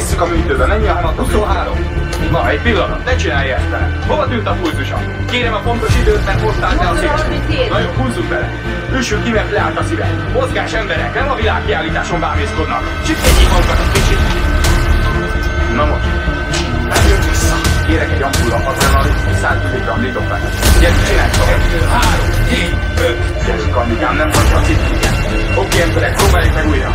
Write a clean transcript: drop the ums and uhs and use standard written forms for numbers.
Visszük a műtőbe, mennyi a hamatos? 23. Na, egy pillanat, ne csinálj ezt vele. Hova tűnt a pulzusa? Kérem a pontos időt, mert hoztál te a szél. Na jó, húzzuk bele. Üssük ki, mert leállt a szíve. Mozgás emberek, nem a világkiállításon bámészkodnak. Csipkedjék magukat egy kicsit. Na most. Nem jön vissza. Kérek egy ampulla adrenalit, 100 mg lidofán. Gyerünk, csinálj tovább. 2, 3, 4, 5. Gyerünk, Andikám, nem hagyja a cipőket. Oké, emberek, próbáljuk meg újra.